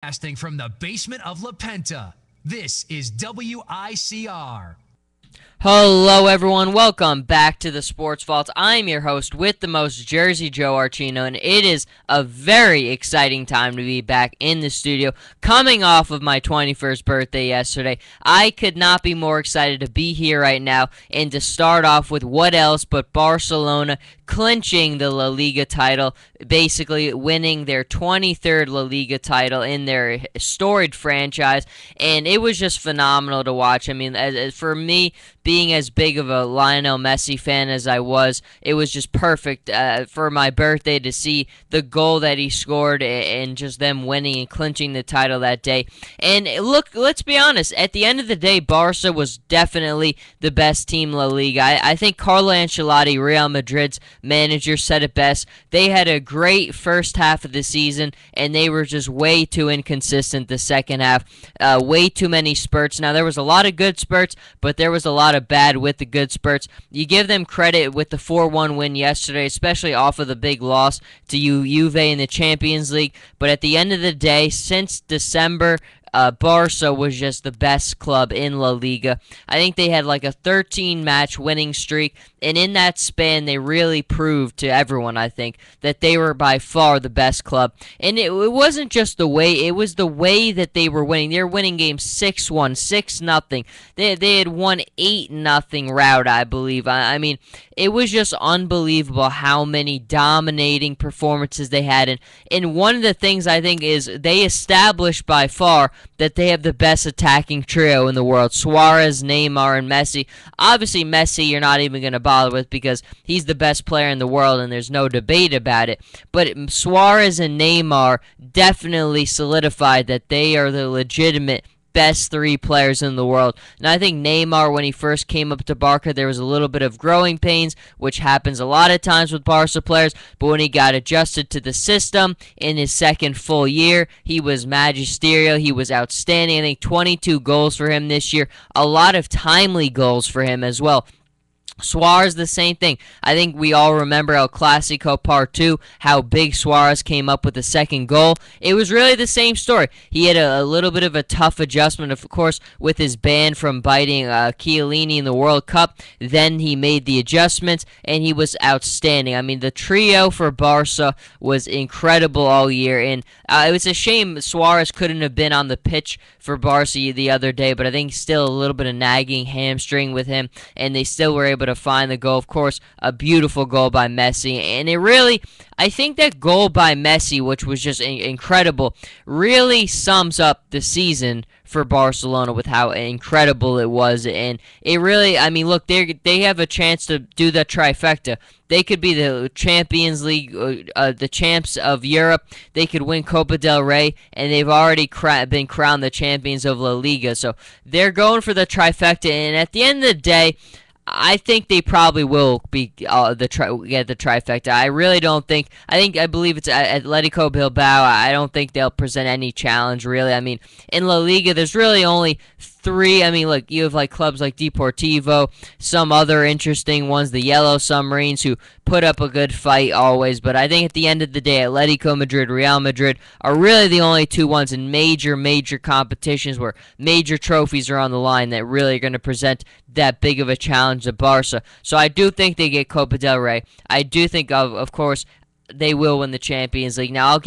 Broadcasting from the basement of La Penta, this is WICR. Hello, everyone. Welcome back to the Sports Vault. I'm your host with the most, Jersey Joe Archino, and it is a very exciting time to be back in the studio. Coming off of my 21st birthday yesterday, I could not be more excited to be here right now and to start off with what else but Barcelona clinching the La Liga title, basically winning their 23rd La Liga title in their storied franchise, and it was just phenomenal to watch. I mean, for me, being as big of a Lionel Messi fan as I was, it was just perfect for my birthday to see the goal that he scored and just them winning and clinching the title that day. And look, let's be honest, at the end of the day, Barca was definitely the best team in La Liga. I think Carlo Ancelotti, Real Madrid's manager, said it best. They had a great first half of the season, and they were just way too inconsistent the second half. Way too many spurts. Now, there was a lot of good spurts, but there was a lot of bad with the good spurts. You give them credit with the 4-1 win yesterday, especially off of the big loss to Juve in the Champions League. But at the end of the day, since December, Barca was just the best club in La Liga. I think they had like a 13-match winning streak, and in that span, they really proved to everyone, I think, that they were by far the best club. And it wasn't just the way, it was the way that they were winning. They were winning games 6-1, 6-0. They had won 8-0 rout, I believe. I mean, it was just unbelievable how many dominating performances they had. And one of the things I think is they established by far that they have the best attacking trio in the world. Suarez, Neymar, and Messi. Obviously, Messi you're not even going to bother with because he's the best player in the world and there's no debate about it. But Suarez and Neymar definitely solidified that they are the legitimate best three players in the world. And I think Neymar, when he first came up to Barca, there was a little bit of growing pains, which happens a lot of times with Barca players, but when he got adjusted to the system in his second full year, he was magisterial, he was outstanding. I think 22 goals for him this year, a lot of timely goals for him as well. Suarez, the same thing. I think we all remember El Clasico Part 2, how big Suarez came up with the second goal. It was really the same story. He had a little bit of a tough adjustment, of course, with his ban from biting Chiellini in the World Cup. Then he made the adjustments, and he was outstanding. I mean, the trio for Barca was incredible all year, and it was a shame Suarez couldn't have been on the pitch for Barca the other day, but I think still a little bit of nagging hamstring with him, and they still were able to find the goal. Of course, a beautiful goal by Messi, and it really, I think that goal by Messi, which was just incredible, really sums up the season for Barcelona with how incredible it was. And it really, I mean, look, they have a chance to do the trifecta. They could be the Champions League, the champs of Europe. They could win Copa del Rey, and they've already been crowned the champions of La Liga. So they're going for the trifecta, and at the end of the day, I think they probably will be get the trifecta. I really don't think. I believe it's Atletico Bilbao. I don't think they'll present any challenge, really. I mean, in La Liga, there's really only three. I mean, look, you have like clubs like Deportivo, some other interesting ones, the Yellow Submarines, who put up a good fight always. But I think at the end of the day, Atletico Madrid, Real Madrid are really the only two ones in major competitions where major trophies are on the line that really are going to present that big of a challenge to Barca. So I do think they get Copa del Rey. I do think, of course, they will win the Champions League. Now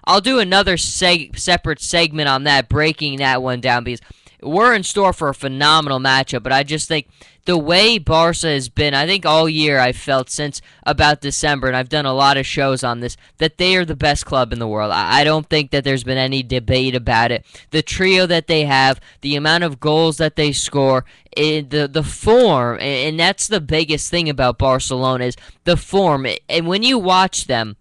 I'll do another separate segment on that, breaking that one down, because we're in store for a phenomenal matchup. But I just think the way Barca has been, I think all year I've felt since about December, and I've done a lot of shows on this, that they are the best club in the world. I don't think that there's been any debate about it. The trio that they have, the amount of goals that they score, the form, and that's the biggest thing about Barcelona is the form. And when you watch them,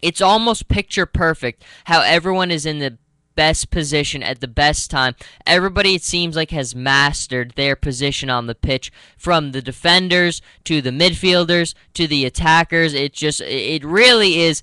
it's almost picture perfect how everyone is in the best position at the best time. Everybody, it seems like, has mastered their position on the pitch, from the defenders to the midfielders to the attackers. It really is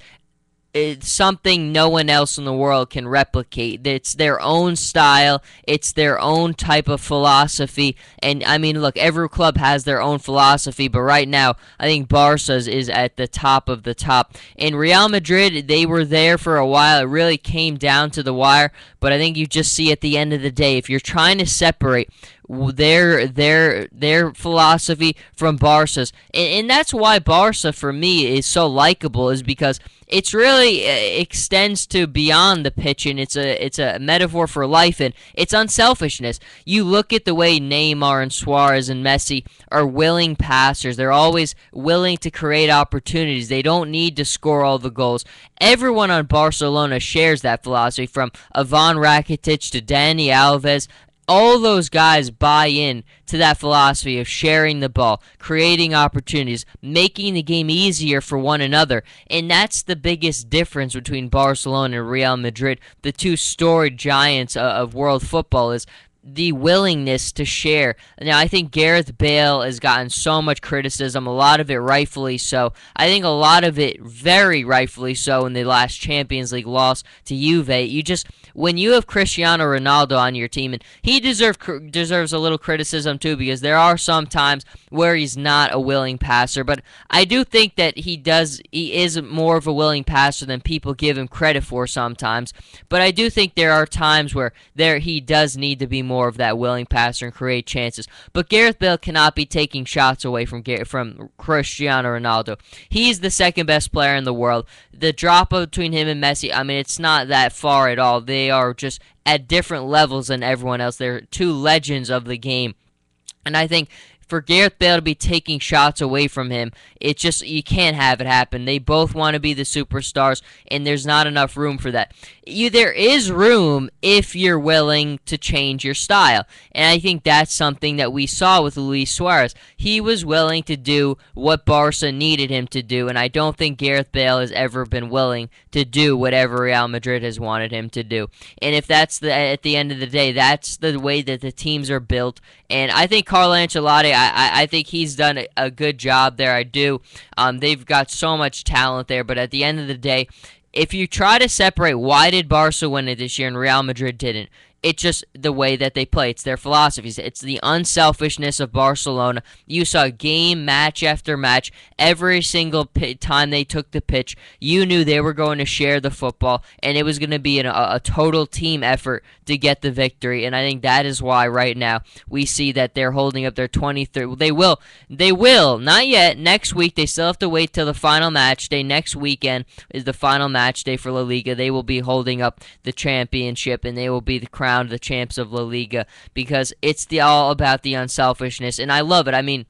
it's something no one else in the world can replicate. It's their own style. It's their own type of philosophy. And I mean, look, every club has their own philosophy, but right now, I think Barca's is at the top of the top. In Real Madrid, they were there for a while. It really came down to the wire, but I think you just see at the end of the day, if you're trying to separate their philosophy from Barca's, and that's why Barca for me is so likable, is because it's really extends to beyond the pitch, and it's a metaphor for life, and it's unselfishness. You look at the way Neymar and Suarez and Messi are willing passers. They're always willing to create opportunities. They don't need to score all the goals. Everyone on Barcelona shares that philosophy, from Ivan Rakitic to Dani Alves. All those guys buy in to that philosophy of sharing the ball, creating opportunities, making the game easier for one another. And that's the biggest difference between Barcelona and Real Madrid, the two storied giants of world football, is the willingness to share. Now, I think Gareth Bale has gotten so much criticism, a lot of it rightfully so. I think a lot of it very rightfully so in the last Champions League loss to Juve. When you have Cristiano Ronaldo on your team, and he deserves a little criticism too, because there are some times where he's not a willing passer, but I do think that he is more of a willing passer than people give him credit for sometimes. But I do think there are times where he does need to be more of that willing passer and create chances. But Gareth Bale cannot be taking shots away from Cristiano Ronaldo. He's the second best player in the world. The drop between him and Messi, I mean, it's not that far at all. They are just at different levels than everyone else. They're two legends of the game. And I think for Gareth Bale to be taking shots away from him, it's just, you can't have it happen. They both want to be the superstars, and there's not enough room for that. There is room if you're willing to change your style, and I think that's something that we saw with Luis Suarez. He was willing to do what Barca needed him to do, and I don't think Gareth Bale has ever been willing to do whatever Real Madrid has wanted him to do. And if that's at the end of the day, that's the way that the teams are built. And I think Carlo Ancelotti, I think he's done a good job there. I do. They've got so much talent there, but at the end of the day, if you try to separate why did Barca win it this year and Real Madrid didn't, it's just the way that they play. It's their philosophies. It's the unselfishness of Barcelona. You saw game, match after match, every single time they took the pitch, you knew they were going to share the football, and it was going to be a total team effort to get the victory. And I think that is why right now we see that they're holding up their 23rd. They will, not yet. Next week, they still have to wait till the final match day. Next weekend is the final match day for La Liga. They will be holding up the championship, and they will be the crown the champs of La Liga, because it's all about the unselfishness, and I love it. I mean,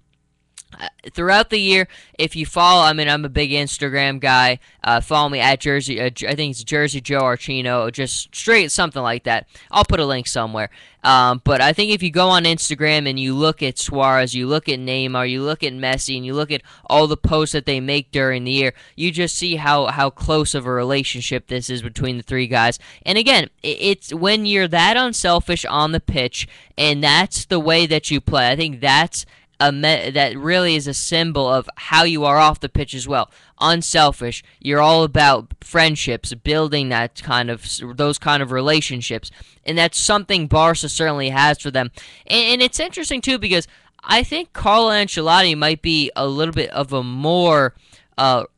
throughout the year, if you follow, I mean, I'm a big Instagram guy. Follow me at Jersey. I think it's Jersey Joe Archino, just straight something like that. I'll put a link somewhere. But I think if you go on Instagram and you look at Suarez, you look at Neymar, you look at Messi, and you look at all the posts that they make during the year, you just see how close of a relationship this is between the three guys. And again, it's when you're that unselfish on the pitch, and that's the way that you play. I think that's that really is a symbol of how you are off the pitch as well. Unselfish. You're all about friendships, building those kind of relationships, and that's something Barca certainly has for them. And it's interesting too, because I think Carlo Ancelotti might be a little bit of a more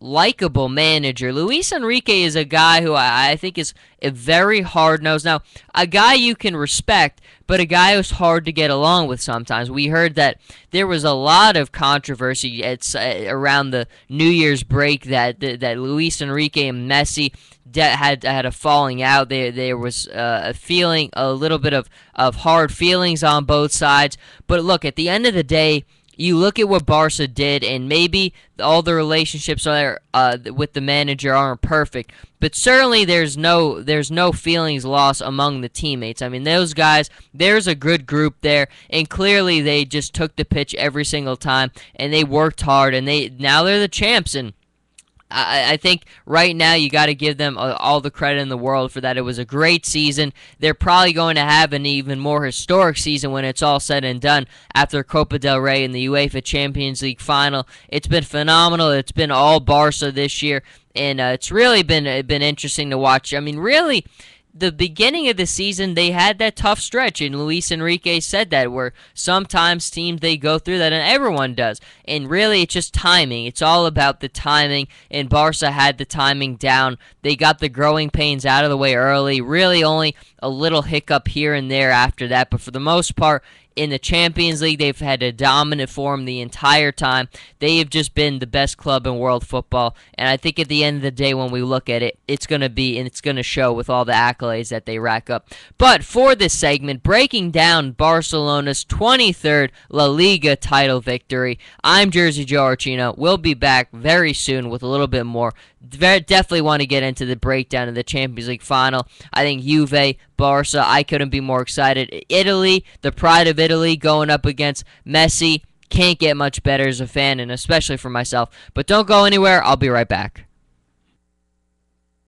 likable manager. Luis Enrique is a guy who I think is a very hard-nosed. Now, a guy you can respect, but a guy who's hard to get along with sometimes. We heard that there was a lot of controversy around the New Year's break that Luis Enrique and Messi had a falling out. There was a little bit of hard feelings on both sides. But look, at the end of the day, you look at what Barca did, and maybe all the relationships with the manager aren't perfect, but certainly there's no feelings lost among the teammates. I mean, those guys, there's a good group there, and clearly they just took the pitch every single time, and they worked hard, and now they're the champs. And I think right now you got to give them all the credit in the world for that. It was a great season. They're probably going to have an even more historic season when it's all said and done after Copa del Rey and the UEFA Champions League final. It's been phenomenal. It's been all Barca this year. and it's really been interesting to watch. I mean, really, the beginning of the season, they had that tough stretch, and Luis Enrique said that, where sometimes teams, they go through that, and everyone does. And really, it's just timing. It's all about the timing, and Barca had the timing down. They got the growing pains out of the way early, really only a little hiccup here and there after that, but for the most part, in the Champions League, they've had a dominant form the entire time. They have just been the best club in world football, and I think at the end of the day, when we look at it, it's going to be, and it's going to show with all the accolades that they rack up. But for this segment, breaking down Barcelona's 23rd La Liga title victory, I'm Jersey Joe Archino. We'll be back very soon with a little bit more. Definitely want to get into the breakdown of the Champions League final. I think Juve, Barca, I couldn't be more excited. Italy, the pride of Italy, going up against Messi. Can't get much better as a fan, and especially for myself. But don't go anywhere. I'll be right back.